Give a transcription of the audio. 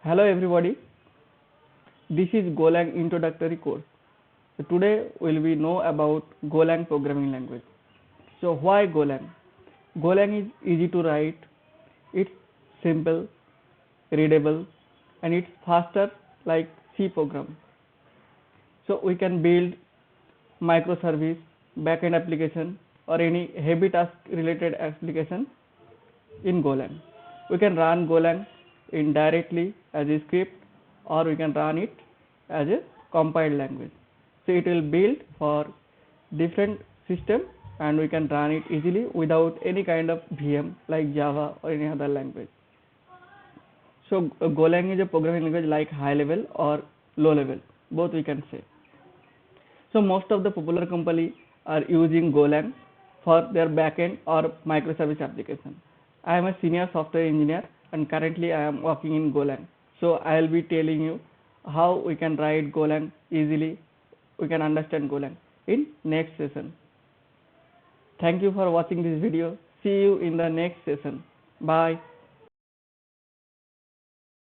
Hello everybody, this is GoLang Introductory course. So today will we know about GoLang programming language. So why GoLang? GoLang is easy to write, it's simple, readable, and it's faster like C program. So we can build microservice, backend application, or any heavy task related application in GoLang. We can run GoLang in directly as a script, or we can run it as a compiled language. So it will build for different system and we can run it easily without any kind of VM like Java or any other language. So GoLang is a programming language like high level or low level, both we can say. So most of the popular companies are using GoLang for their backend or microservice application. I am a senior software engineer and currently I am working in GoLang. So I will be telling you how we can write GoLang easily, we can understand GoLang in next session. Thank you for watching this video. See you in the next session. Bye.